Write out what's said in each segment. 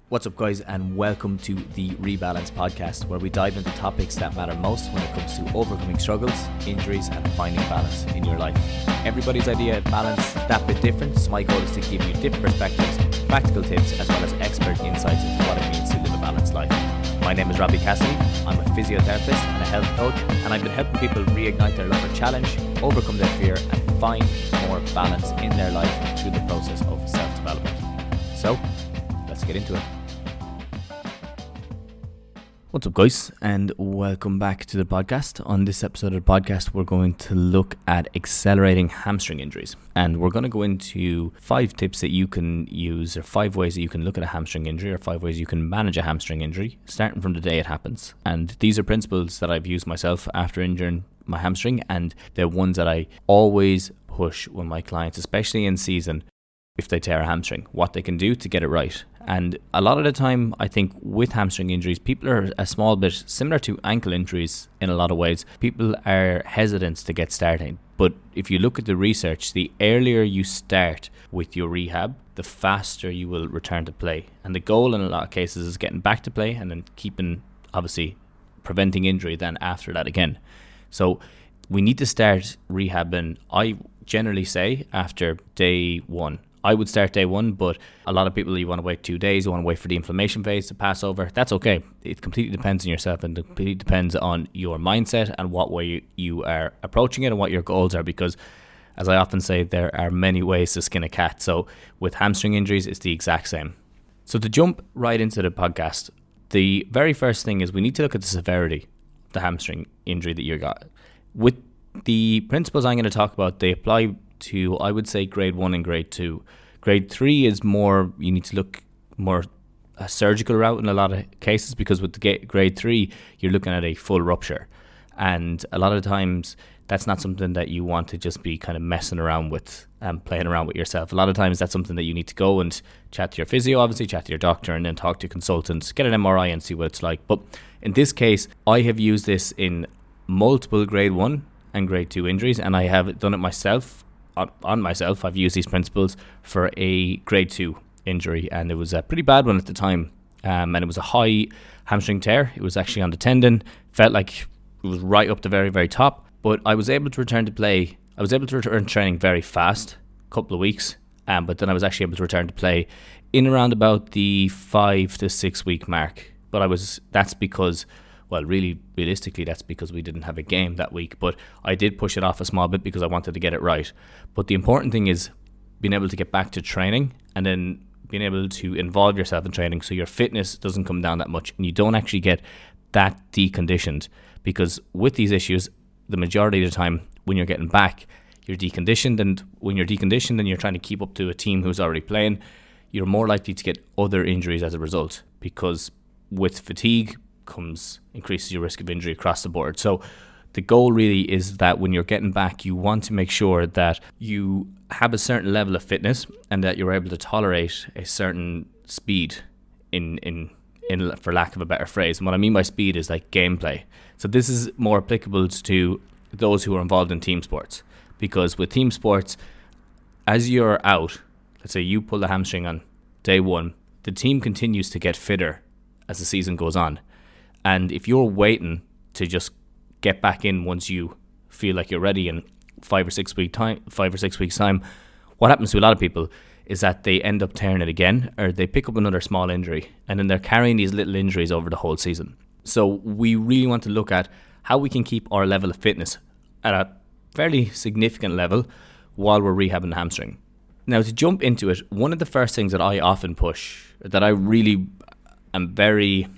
What's up, guys, and welcome to the Rebalance podcast, where we dive into topics that matter most when it comes to overcoming struggles, injuries, and finding balance in your life. Everybody's idea of balance is that bit different, so my goal is to give you different perspectives, practical tips, as well as expert insights into what it means to live a balanced life. My name is Robbie Cassidy. I'm a physiotherapist and a health coach, and I've been helping people reignite their love for challenge, overcome their fear, and find more balance in their life through the process of self-development. So, let's get into it. What's up, guys, and welcome back to the podcast. On this episode of the podcast, we're going to look at accelerating hamstring injuries, and we're going to go into 5 tips that you can use, or 5 ways that you can look at a hamstring injury, or 5 ways you can manage a hamstring injury starting from the day it happens. And these are principles that I've used myself after injuring my hamstring, and they're ones that I always push with my clients, especially in season, if they tear a hamstring, what they can do to get it right. And a lot of the time, I think with hamstring injuries, people are a small bit similar to ankle injuries in a lot of ways. People are hesitant to get started. But if you look at the research, the earlier you start with your rehab, the faster you will return to play. And the goal in a lot of cases is getting back to play and then preventing injury then after that again. So we need to start rehabbing, I generally say, after day 1. I would start day 1, but a lot of people, you want to wait 2 days, you want to wait for the inflammation phase to pass over. That's okay. It completely depends on yourself, and it completely depends on your mindset and what way you are approaching it and what your goals are, because as I often say, there are many ways to skin a cat. So with hamstring injuries, it's the exact same. So to jump right into the podcast, the very first thing is we need to look at the severity of the hamstring injury that you got. With the principles I'm going to talk about, they apply to, I would say, grade 1 and grade 2. Grade 3 is more, you need to look more a surgical route in a lot of cases, because with the grade 3, you're looking at a full rupture. And a lot of times, that's not something that you want to just be kind of messing around with and playing around with yourself. A lot of times, that's something that you need to go and chat to your physio, obviously, chat to your doctor, and then talk to consultants, get an MRI and see what it's like. But in this case, I have used this in multiple grade 1 and grade 2 injuries, and I have done it myself. On myself, I've used these principles for a grade 2 injury, and it was a pretty bad one at the time, and it was a high hamstring tear. It was actually on the tendon, felt like it was right up the very, very top, but I was able to return to play. I was able to return training very fast, a couple of weeks, but then I was actually able to return to play in around about the 5 to 6 week mark. But that's because, well, really, realistically, that's because we didn't have a game that week. But I did push it off a small bit because I wanted to get it right. But the important thing is being able to get back to training and then being able to involve yourself in training so your fitness doesn't come down that much and you don't actually get that deconditioned. Because with these issues, the majority of the time when you're getting back, you're deconditioned. And when you're deconditioned and you're trying to keep up to a team who's already playing, you're more likely to get other injuries as a result, because with fatigue increases your risk of injury across the board. So the goal really is that when you're getting back, you want to make sure that you have a certain level of fitness and that you're able to tolerate a certain speed in for lack of a better phrase. And what I mean by speed is like gameplay. So this is more applicable to those who are involved in team sports, because with team sports, as you're out, let's say you pull the hamstring on day 1, the team continues to get fitter as the season goes on. And if you're waiting to just get back in once you feel like you're ready in 5 or 6 weeks time, what happens to a lot of people is that they end up tearing it again, or they pick up another small injury, and then they're carrying these little injuries over the whole season. So we really want to look at how we can keep our level of fitness at a fairly significant level while we're rehabbing the hamstring. Now, to jump into it, one of the first things that I often push, that I really am very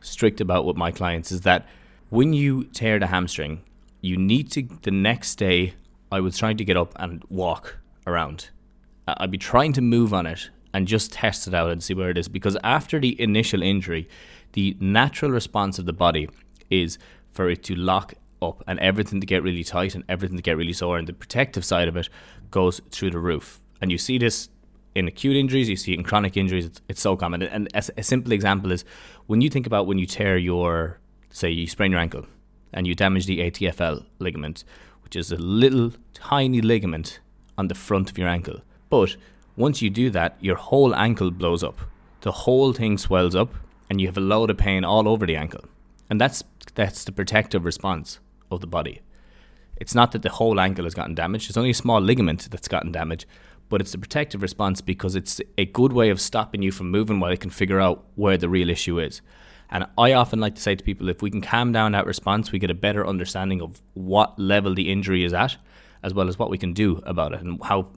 strict about with my clients, is that when you tear the hamstring, you need to, the next day, I was trying to get up and walk around. I'd be trying to move on it and just test it out and see where it is, because after the initial injury, the natural response of the body is for it to lock up and everything to get really tight and everything to get really sore, and the protective side of it goes through the roof. And you see this in acute injuries, you see it in chronic injuries. It's so common. And a simple example is when you think about when you tear say you sprain your ankle and you damage the ATFL ligament, which is a little tiny ligament on the front of your ankle. But once you do that, your whole ankle blows up. the whole thing swells up and you have a load of pain all over the ankle. And that's the protective response of the body. It's not that the whole ankle has gotten damaged. It's only a small ligament that's gotten damaged, but it's the protective response because it's a good way of stopping you from moving while it can figure out where the real issue is. And I often like to say to people, if we can calm down that response, we get a better understanding of what level the injury is at, as well as what we can do about it and how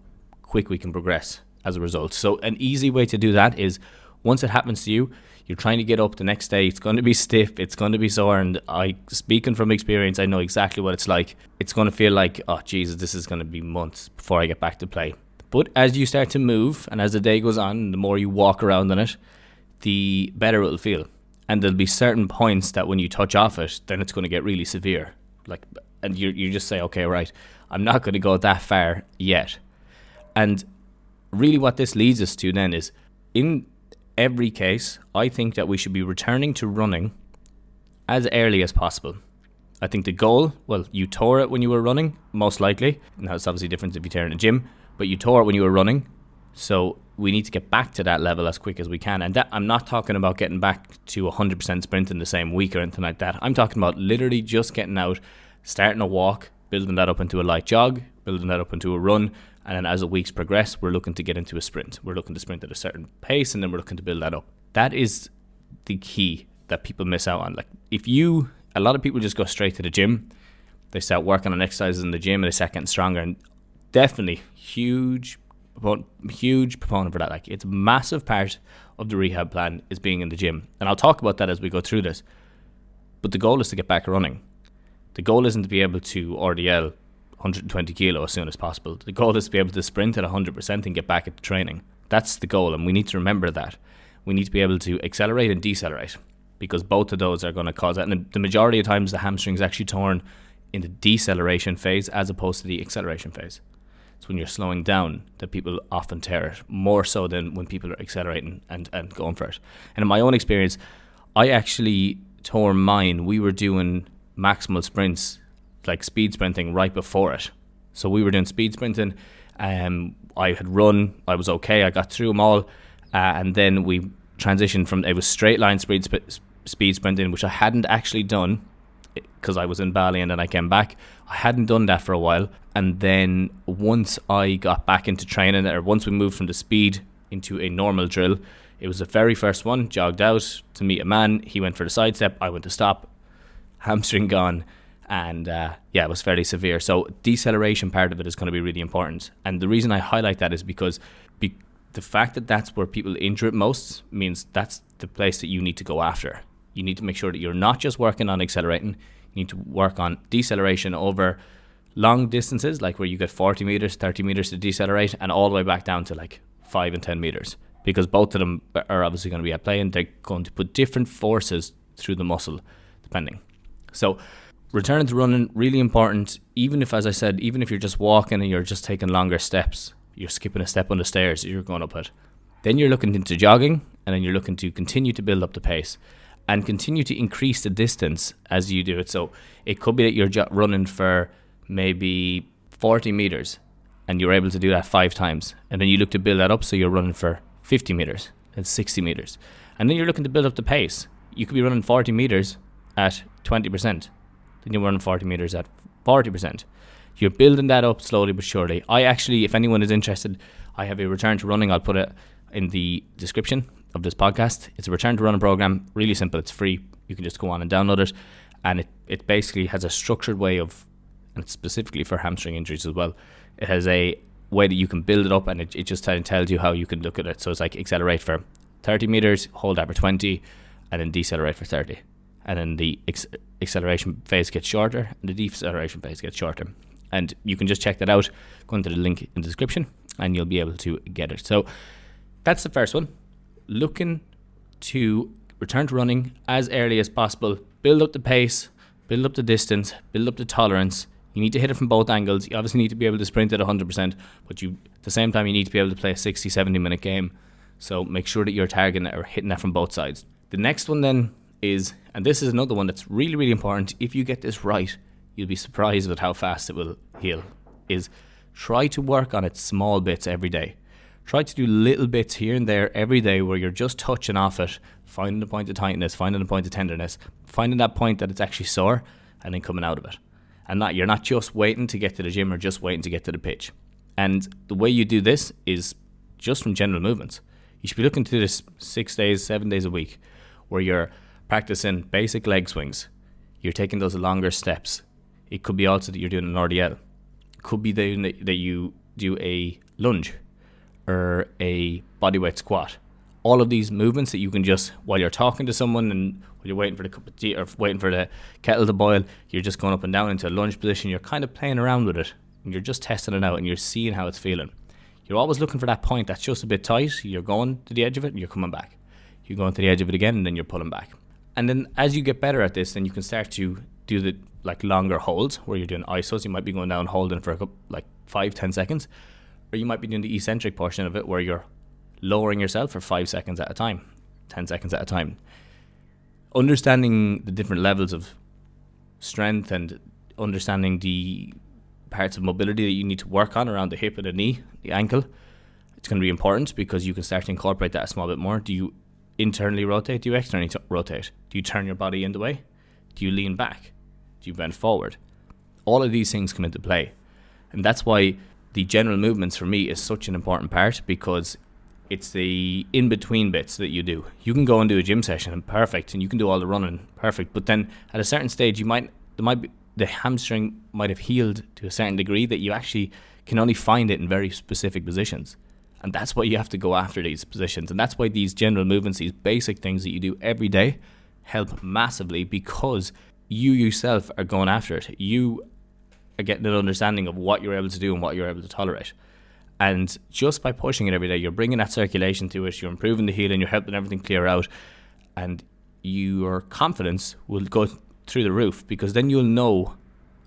quick we can progress as a result. So an easy way to do that is, once it happens to you, you're trying to get up the next day, it's going to be stiff, it's going to be sore, and speaking from experience, I know exactly what it's like. It's going to feel like, oh Jesus, this is going to be months before I get back to play. But as you start to move, and as the day goes on, the more you walk around on it, the better it'll feel. And there'll be certain points that when you touch off it, then it's going to get really severe. And you just say, okay, right, I'm not going to go that far yet. And really what this leads us to then is, in every case, I think that we should be returning to running as early as possible. I think the goal, well, you tore it when you were running, most likely. Now, it's obviously different if you tear in a gym, but you tore it when you were running. So we need to get back to that level as quick as we can. And that, I'm not talking about getting back to 100% sprint in the same week or anything like that. I'm talking about literally just getting out, starting a walk, building that up into a light jog, building that up into a run. And then as the weeks progress, we're looking to get into a sprint. We're looking to sprint at a certain pace, and then we're looking to build that up. That is the key that people miss out on. A lot of people just go straight to the gym. They start working on exercises in the gym and they start getting stronger. And definitely huge proponent for that. It's a massive part of the rehab plan is being in the gym. And I'll talk about that as we go through this. But the goal is to get back running. The goal isn't to be able to RDL 120 kilo as soon as possible. The goal is to be able to sprint at 100% and get back into training. That's the goal, and we need to remember that. We need to be able to accelerate and decelerate, because both of those are going to cause that. And the majority of times the hamstring is actually torn in the deceleration phase as opposed to the acceleration phase. It's when you're slowing down that people often tear it, more so than when people are accelerating and going for it. And in my own experience, I actually tore mine. We were doing maximal sprints, like speed sprinting, right before it. So we were doing speed sprinting. I had run. I was okay. I got through them all. And then we transitioned from, it was straight line speed sprinting, which I hadn't actually done because I was in Bali and then I came back. I hadn't done that for a while. And then once I got back into training, or once we moved from the speed into a normal drill, it was the very first one, jogged out to meet a man. He went for the side step. I went to stop. Hamstring gone. And it was fairly severe. So deceleration part of it is going to be really important. And the reason I highlight that is because the fact that that's where people injure it most means that's the place that you need to go after. You need to make sure that you're not just working on accelerating. You need to work on deceleration over long distances, like where you get 40 meters, 30 meters to decelerate, and all the way back down to like 5 and 10 meters. Because both of them are obviously going to be at play, and they're going to put different forces through the muscle, depending. So returning to running, really important. Even if, as I said, even if you're just walking and you're just taking longer steps, you're skipping a step on the stairs, you're going up it. Then you're looking into jogging, and then you're looking to continue to build up the pace and continue to increase the distance as you do it. So it could be that you're running for maybe 40 meters and you're able to do that 5 times. And then you look to build that up, so you're running for 50 meters and 60 meters. And then you're looking to build up the pace. You could be running 40 meters at 20%. Then you're running 40 meters at 40%. You're building that up slowly but surely. I actually, if anyone is interested, I have a return to running. I'll put it in the description of this podcast. It's a return to running program. Really simple. It's free. You can just go on and download it. And it basically has a structured way of, and it's specifically for hamstring injuries as well. It has a way that you can build it up, and it just tells you how you can look at it. So it's like accelerate for 30 meters, hold that for 20, and then decelerate for 30. And then the acceleration phase gets shorter and the deceleration phase gets shorter. And you can just check that out. Go into the link in the description and you'll be able to get it. So that's the first one. Looking to return to running as early as possible. Build up the pace, build up the distance, build up the tolerance. You need to hit it from both angles. You obviously need to be able to sprint at 100%, but at the same time you need to be able to play a 60, 70 minute game. So make sure that you're targeting it or hitting that from both sides. The next one then is, and this is another one that's really, really important. If you get this right, you'll be surprised at how fast it will heal, is try to work on it small bits every day. Try to do little bits here and there every day where you're just touching off it, finding the point of tightness, finding the point of tenderness, finding that point that it's actually sore, and then coming out of it. And that you're not just waiting to get to the gym or just waiting to get to the pitch. And the way you do this is just from general movements. You should be looking to do this 6 days, 7 days a week, where you're practicing basic leg swings. You're taking those longer steps. It could be also that you're doing an RDL. It could be that you do a lunge or a bodyweight squat. All of these movements that you can just, while you're talking to someone and while you're waiting for the cup of tea or waiting for the kettle to boil, you're just going up and down into a lunge position. You're kind of playing around with it and you're just testing it out and you're seeing how it's feeling. You're always looking for that point that's just a bit tight. You're going to the edge of it and you're coming back. You're going to the edge of it again and then you're pulling back. And then as you get better at this, then you can start to do the longer holds where you're doing isos. You might be going down holding for 5-10 seconds, or you might be doing the eccentric portion of it where you're lowering yourself for 5 seconds at a time, 10 seconds at a time. Understanding the different levels of strength and understanding the parts of mobility that you need to work on around the hip and the knee, the ankle, it's going to be important because you can start to incorporate that a small bit more. Do you internally rotate? Do you externally rotate? Do you turn your body in the way? Do you lean back? Do you bend forward? All of these things come into play. And that's why the general movements for me is such an important part, because it's the in-between bits that you do. You can go and do a gym session and perfect, and you can do all the running perfect, but then at a certain stage the hamstring might have healed to a certain degree that you actually can only find it in very specific positions. And that's why you have to go after these positions. And that's why these general movements, these basic things that you do every day, help massively, because you yourself are going after it. You are getting an understanding of what you're able to do and what you're able to tolerate. And just by pushing it every day, you're bringing that circulation to it, you're improving the healing, you're helping everything clear out, and your confidence will go through the roof, because then you'll know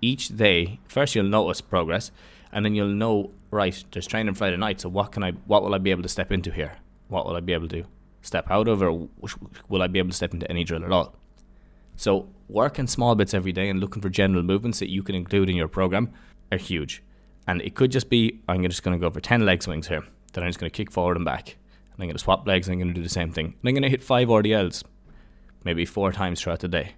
each day, first you'll notice progress, and then you'll know, right, there's training Friday night, so what will I be able to step into here? What will I be able to step out of, or will I be able to step into any drill at all? So working small bits every day and looking for general movements that you can include in your program are huge. And it could just be, I'm just going to go for 10 leg swings here, then I'm just going to kick forward and back, and I'm going to swap legs and I'm going to do the same thing, and I'm going to hit 5 RDLs maybe 4 times throughout the day.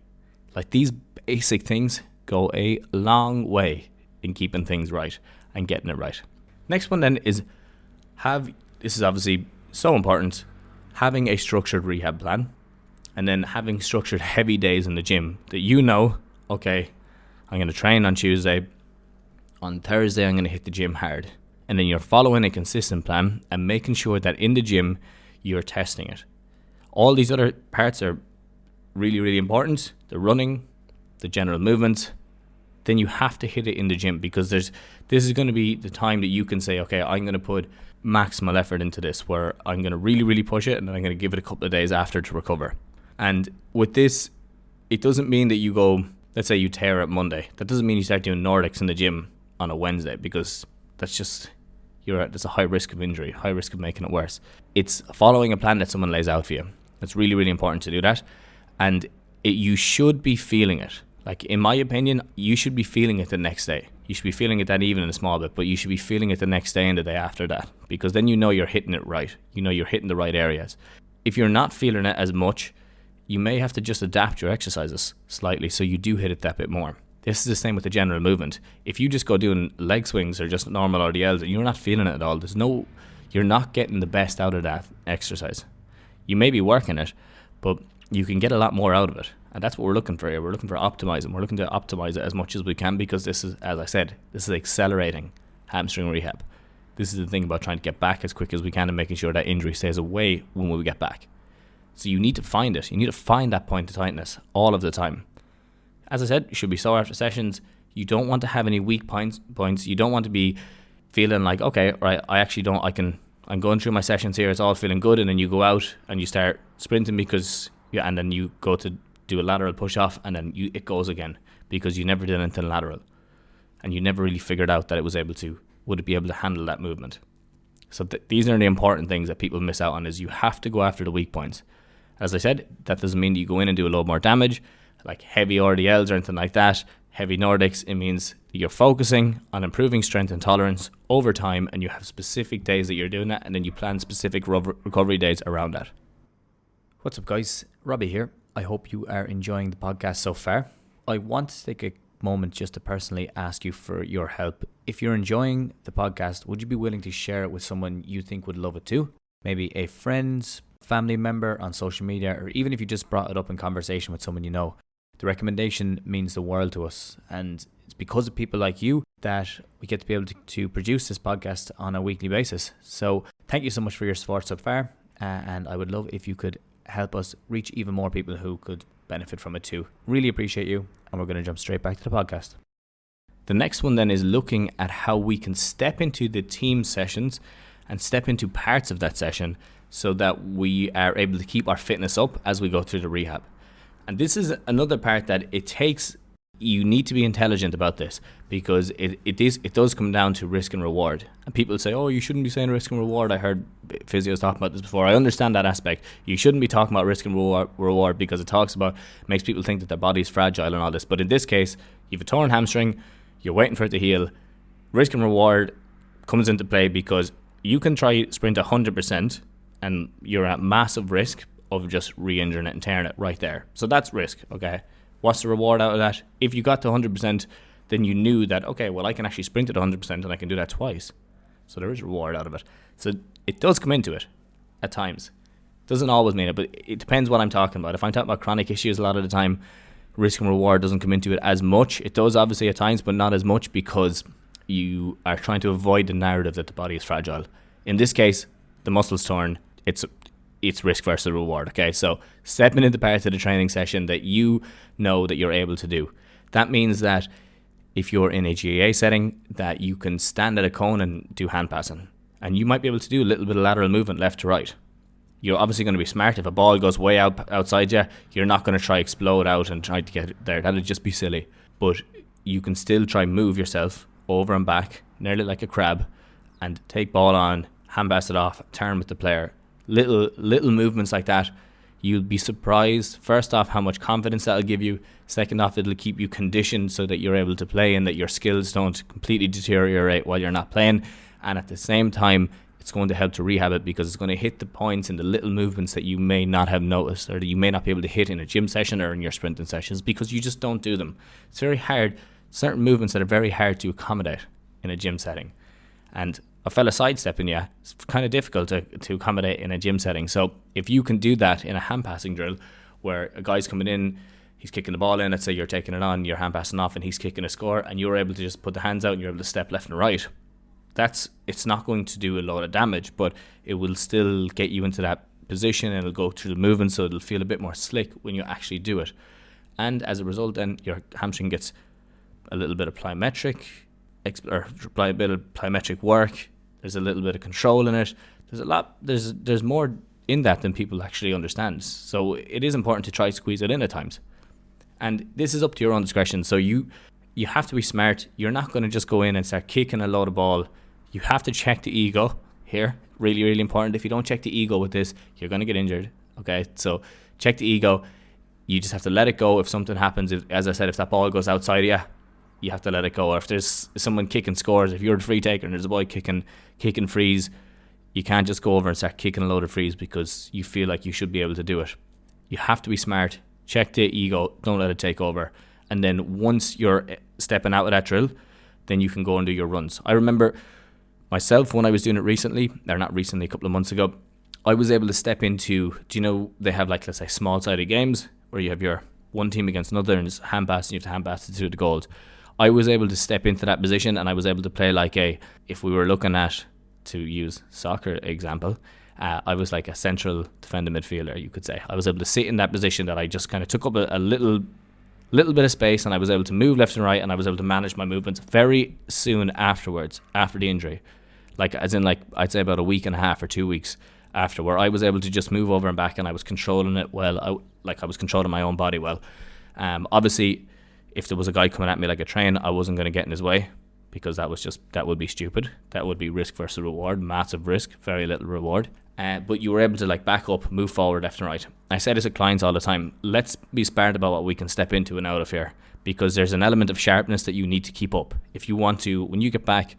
Like, these basic things go a long way in keeping things right and getting it right. Next one then is this is obviously so important, having a structured rehab plan, and then having structured heavy days in the gym that okay, I'm going to train on Tuesday, on Thursday I'm going to hit the gym hard. And then you're following a consistent plan and making sure that in the gym you're testing it. All these other parts are really, really important. The running, the general movements. Then you have to hit it in the gym, because this is going to be the time that you can say, okay, I'm going to put maximal effort into this, where I'm going to really, really push it, and then I'm going to give it a couple of days after to recover. And with this, it doesn't mean that you go, let's say you tear up Monday. That doesn't mean you start doing Nordics in the gym on a Wednesday, because there's a high risk of injury, high risk of making it worse. It's following a plan that someone lays out for you. It's really, really important to do that. And you should be feeling it. Like, in my opinion, you should be feeling it the next day. You should be feeling it that evening a small bit, but you should be feeling it the next day and the day after that, because then you're hitting it right. You're hitting the right areas. If you're not feeling it as much, you may have to just adapt your exercises slightly so you do hit it that bit more. This is the same with the general movement. If you just go doing leg swings or just normal RDLs and you're not feeling it at all, you're not getting the best out of that exercise. You may be working it, but you can get a lot more out of it. And that's what we're looking for here. We're looking for optimizing. We're looking to optimize it as much as we can, because this is, as I said, this is accelerating hamstring rehab. This is the thing about trying to get back as quick as we can and making sure that injury stays away when we get back. So you need to find it. You need to find that point of tightness all of the time. As I said, you should be sore after sessions. You don't want to have any weak points. You don't want to be feeling like, okay, right, I'm going through my sessions here, it's all feeling good, and then you go out and you start sprinting and then you go to do a lateral push off, and then it goes again, because you never did anything lateral. And you never really figured out that would it be able to handle that movement. So these are the important things that people miss out on, is you have to go after the weak points. As I said, that doesn't mean that you go in and do a lot more damage, like heavy RDLs or anything like that, heavy Nordics. It means you're focusing on improving strength and tolerance over time, and you have specific days that you're doing that, and then you plan specific recovery days around that. What's up, guys? Robbie here. I hope you are enjoying the podcast so far. I want to take a moment just to personally ask you for your help. If you're enjoying the podcast, would you be willing to share it with someone you think would love it too? Maybe a friend, family member on social media, or even if you just brought it up in conversation with someone you know. The recommendation means the world to us, and it's because of people like you that we get to be able to produce this podcast on a weekly basis. So thank you so much for your support so far, and I would love if you could help us reach even more people who could benefit from it too. Really appreciate you, and we're going to jump straight back to the podcast. The next one then is looking at how we can step into the team sessions and step into parts of that session so that we are able to keep our fitness up as we go through the rehab. And this is another part that you need to be intelligent about this, because it does come down to risk and reward. And people say, oh, you shouldn't be saying risk and reward. I heard physios talking about this before. I understand that aspect. You shouldn't be talking about risk and reward because it makes people think that their body is fragile and all this. But in this case, you have a torn hamstring, you're waiting for it to heal. Risk and reward comes into play because you can try sprint 100% and you're at massive risk of just re-injuring it and tearing it right there. So that's risk, okay? What's the reward out of that? If you got to 100%, then you knew that, okay, well, I can actually sprint at 100% and I can do that twice. So there is reward out of it. So it does come into it at times. Doesn't always mean it, but it depends what I'm talking about. If I'm talking about chronic issues, a lot of the time, risk and reward doesn't come into it as much. It does obviously at times, but not as much because you are trying to avoid the narrative that the body is fragile. In this case, the muscle's torn. It's risk versus reward, okay? So stepping into parts of the training session that you know that you're able to do. That means that if you're in a GAA setting, that you can stand at a cone and do hand passing. And you might be able to do a little bit of lateral movement left to right. You're obviously going to be smart. If a ball goes way outside you, you're not going to try explode out and try to get it there. That would just be silly. But you can still try move yourself over and back, nearly like a crab, and take ball on, hand pass it off, turn with the player. Little movements like that, you'll be surprised, first off, how much confidence that'll give you. Second off, it'll keep you conditioned so that you're able to play and that your skills don't completely deteriorate while you're not playing. And at the same time, it's going to help to rehab it because it's going to hit the points and the little movements that you may not have noticed or that you may not be able to hit in a gym session or in your sprinting sessions because you just don't do them. It's very hard, certain movements that are very hard to accommodate in a gym setting. And a fella sidestepping you, it's kind of difficult to accommodate in a gym setting. So if you can do that in a hand passing drill where a guy's coming in, he's kicking the ball in, let's say you're taking it on, you're hand passing off and he's kicking a score and you're able to just put the hands out and you're able to step left and right, it's not going to do a lot of damage, but it will still get you into that position and it'll go through the movement so it'll feel a bit more slick when you actually do it. And as a result then your hamstring gets a little bit of plyometric work. There's a little bit of control in it. There's more in that than people actually understand. So it is important to try to squeeze it in at times. And this is up to your own discretion. So you have to be smart. You're not going to just go in and start kicking a load of ball. You have to check the ego here. Really, really important. If you don't check the ego with this, you're going to get injured. Okay, so check the ego. You just have to let it go if something happens. As I said, if that ball goes outside of you, you have to let it go. Or if there's someone kicking scores, if you're the free taker and there's a boy kicking frees, you can't just go over and start kicking a load of frees because you feel like you should be able to do it. You have to be smart. Check the ego. Don't let it take over. And then once you're stepping out of that drill, then you can go and do your runs. I remember myself when I was doing it recently, or not recently, a couple of months ago, I was able to step into, do you know, they have like, let's say, small-sided games where you have your one team against another and it's hand pass and you have to hand pass it through the goals. I was able to step into that position and I was able to play like if we were looking at, to use soccer example, I was like a central defender midfielder, you could say. I was able to sit in that position that I just kind of took up a little bit of space and I was able to move left and right and I was able to manage my movements very soon afterwards, after the injury. Like as in like I'd say about a week and a half or 2 weeks after, where I was able to just move over and back and I was controlling it well. I was controlling my own body well. Obviously, if there was a guy coming at me like a train, I wasn't going to get in his way because that would be stupid. That would be risk versus reward, massive risk, very little reward. But you were able to like back up, move forward left and right. I say this to clients all the time, let's be smart about what we can step into and out of here, because there's an element of sharpness that you need to keep up. If you want to, when you get back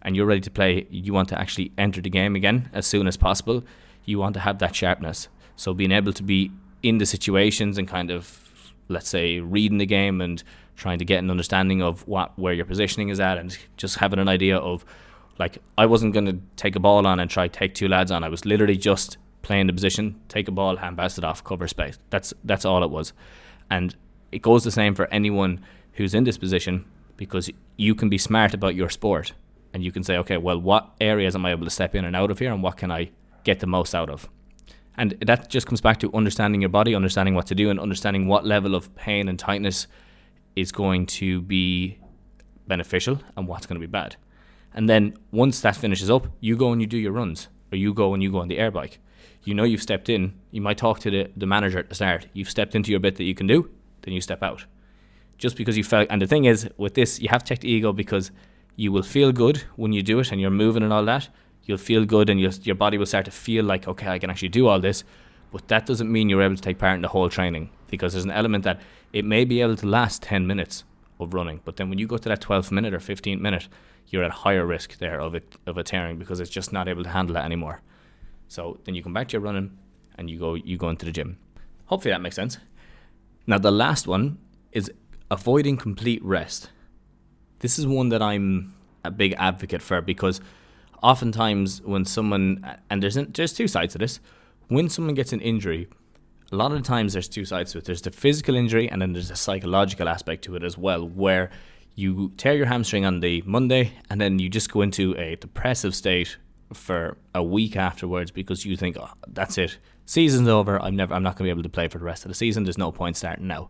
and you're ready to play, you want to actually enter the game again as soon as possible. You want to have that sharpness. So being able to be in the situations and kind of, let's say, reading the game and trying to get an understanding of where your positioning is at, and just having an idea of, like, I wasn't going to take a ball on and try to take two lads on. I was literally just playing the position, take a ball, hand pass it off, cover space. That's all it was. And it goes the same for anyone who's in this position, because you can be smart about your sport and you can say, okay, well, what areas am I able to step in and out of here, and what can I get the most out of? And that just comes back to understanding your body, understanding what to do, and understanding what level of pain and tightness is going to be beneficial and what's going to be bad. And then once that finishes up, you go and you do your runs, or you go on the air bike. You know you've stepped in. You might talk to the manager at the start. You've stepped into your bit that you can do, then you step out. Just because you felt, and the thing is, with this, you have to check the ego, because you will feel good when you do it and you're moving and all that. You'll feel good and your body will start to feel like, okay, I can actually do all this. But that doesn't mean you're able to take part in the whole training, because there's an element that it may be able to last 10 minutes of running. But then when you go to that 12th minute or 15th minute, you're at higher risk there of a tearing, because it's just not able to handle that anymore. So then you come back to your running and you go into the gym. Hopefully that makes sense. Now the last one is avoiding complete rest. This is one that I'm a big advocate for, because oftentimes when someone, and there's two sides to this, when someone gets an injury, a lot of the times there's two sides to it. There's the physical injury, and then there's a psychological aspect to it as well, where you tear your hamstring on the Monday and then you just go into a depressive state for a week afterwards, because you think, oh, that's it, season's over, I'm not going to be able to play for the rest of the season, there's no point starting now.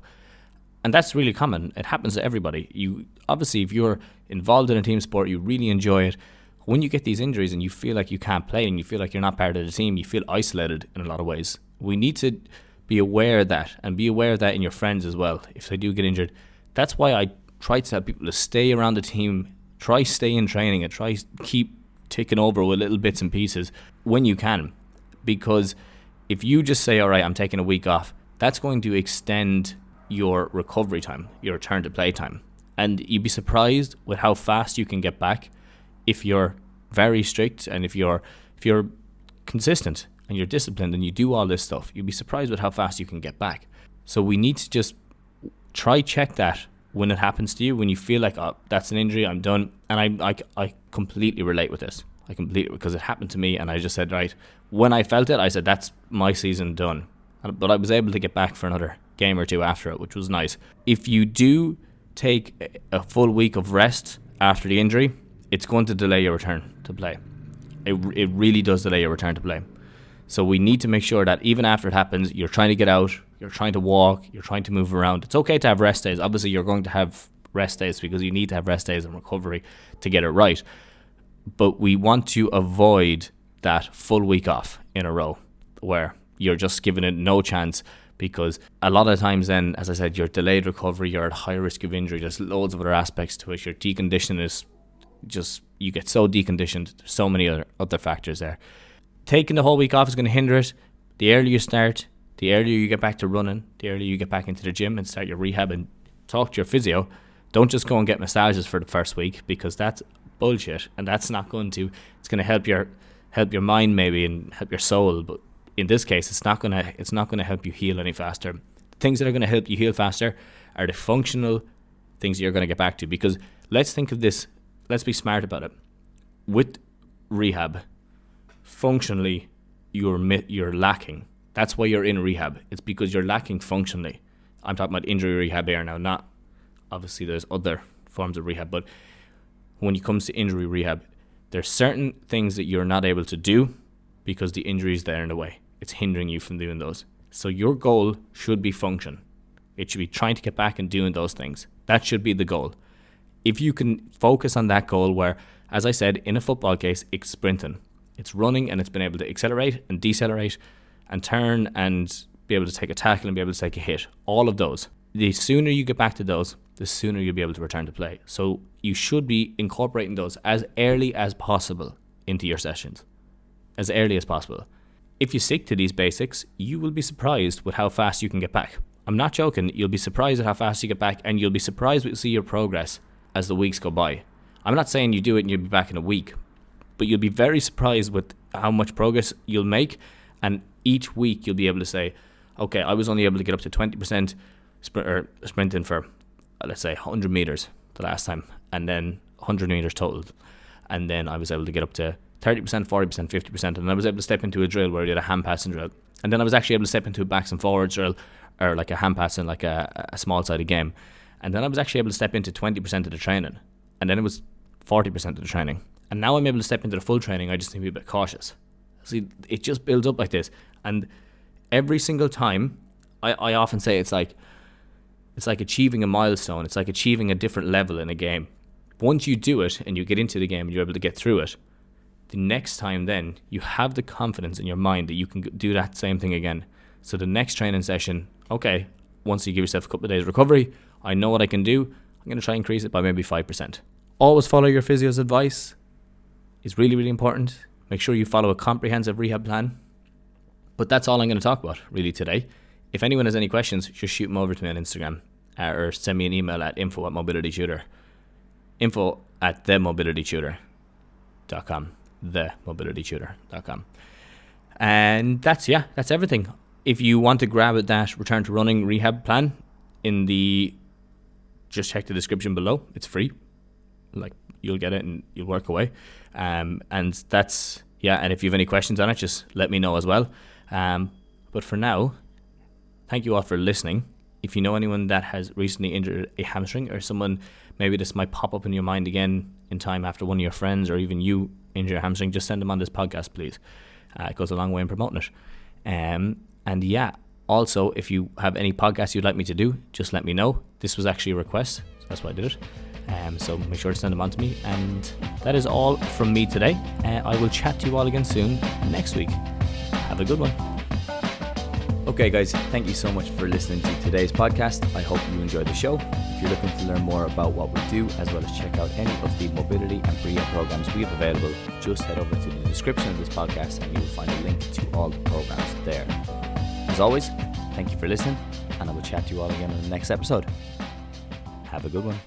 And that's really common. It happens to everybody. You obviously, if you're involved in a team sport, you really enjoy it. When you get these injuries and you feel like you can't play and you feel like you're not part of the team, you feel isolated in a lot of ways. We need to be aware of that, and be aware of that in your friends as well if they do get injured. That's why I try to tell people to stay around the team, try stay in training, and try keep ticking over with little bits and pieces when you can. Because if you just say, all right, I'm taking a week off, that's going to extend your recovery time, your return to play time. And you'd be surprised with how fast you can get back if you're very strict, and if you're consistent and you're disciplined and you do all this stuff. You'd be surprised with how fast you can get back. So we need to just try check that when it happens to you, when you feel like, oh, that's an injury, I'm done. And I completely relate with this. Because it happened to me, and I just said, right, when I felt it, I said, that's my season done. But I was able to get back for another game or two after it, which was nice. If you do take a full week of rest after the injury, it's going to delay your return to play. It really does delay your return to play. So we need to make sure that even after it happens, you're trying to get out, you're trying to walk, you're trying to move around. It's okay to have rest days. Obviously, you're going to have rest days, because you need to have rest days and recovery to get it right. But we want to avoid that full week off in a row where you're just giving it no chance, because a lot of times then, as I said, you're delayed recovery, you're at high risk of injury. There's loads of other aspects to it. Your deconditioning is just, you get so deconditioned. There's so many other factors there. Taking the whole week off is going to hinder it. The earlier you start, the earlier you get back to running, the earlier you get back into the gym and start your rehab and talk to your physio. Don't just go and get massages for the first week, because that's bullshit, and that's not going to, it's going to help your mind maybe and help your soul, but in this case it's not going to help you heal any faster. The things that are going to help you heal faster are the functional things that you're going to get back to. Because let's think of this, let's be smart about it. With rehab, functionally you're lacking. That's why you're in rehab. It's because you're lacking functionally. I'm talking about injury rehab here now, not, obviously there's other forms of rehab, but when it comes to injury rehab, there's certain things that you're not able to do because the injury is there in the way. It's hindering you from doing those. So your goal should be function. It should be trying to get back and doing those things. That should be the goal. If you can focus on that goal, where, as I said, in a football case, it's sprinting. It's running, and it's been able to accelerate and decelerate and turn and be able to take a tackle and be able to take a hit. All of those. The sooner you get back to those, the sooner you'll be able to return to play. So you should be incorporating those as early as possible into your sessions. As early as possible. If you stick to these basics, you will be surprised with how fast you can get back. I'm not joking. You'll be surprised at how fast you get back, and you'll be surprised to see your progress as the weeks go by. I'm not saying you do it and you'll be back in a week, but you'll be very surprised with how much progress you'll make. And each week you'll be able to say, okay, I was only able to get up to 20% sprinting for, let's say, 100 meters the last time, and then 100 meters total. And then I was able to get up to 30%, 40%, 50%. And then I was able to step into a drill where I did a hand passing drill. And then I was actually able to step into a backs and forwards drill, or like a hand passing, like a small sided game. And then I was actually able to step into 20% of the training. And then it was 40% of the training. And now I'm able to step into the full training. I just need to be a bit cautious. See, it just builds up like this. And every single time, I often say it's like achieving a milestone. It's like achieving a different level in a game. Once you do it and you get into the game and you're able to get through it, the next time then you have the confidence in your mind that you can do that same thing again. So the next training session, okay, once you give yourself a couple of days recovery, I know what I can do. I'm going to try and increase it by maybe 5%. Always follow your physio's advice. It's really, really important. Make sure you follow a comprehensive rehab plan. But that's all I'm going to talk about really today. If anyone has any questions, just shoot them over to me on Instagram or send me an email at info@mobilitytutor. info@themobilitytutor.com. themobilitytutor.com. And that's everything. If you want to grab that return to running rehab plan, just check the description below. It's free. Like, you'll get it and you'll work away. And that's, and if you have any questions on it, just let me know as well. But for now, thank you all for listening. If you know anyone that has recently injured a hamstring, or someone, maybe this might pop up in your mind again in time after one of your friends or even you injure a hamstring, just send them on this podcast, please. It goes a long way in promoting it. Also, if you have any podcasts you'd like me to do, just let me know. This was actually a request, so that's why I did it. So make sure to send them on to me. And that is all from me today. I will chat to you all again soon next week. Have a good one. Okay, guys, thank you so much for listening to today's podcast. I hope you enjoyed the show. If you're looking to learn more about what we do, as well as check out any of the mobility and rehab programs we have available, just head over to the description of this podcast and you will find a link to all the programs there. As always, thank you for listening, and I will chat to you all again in the next episode. Have a good one.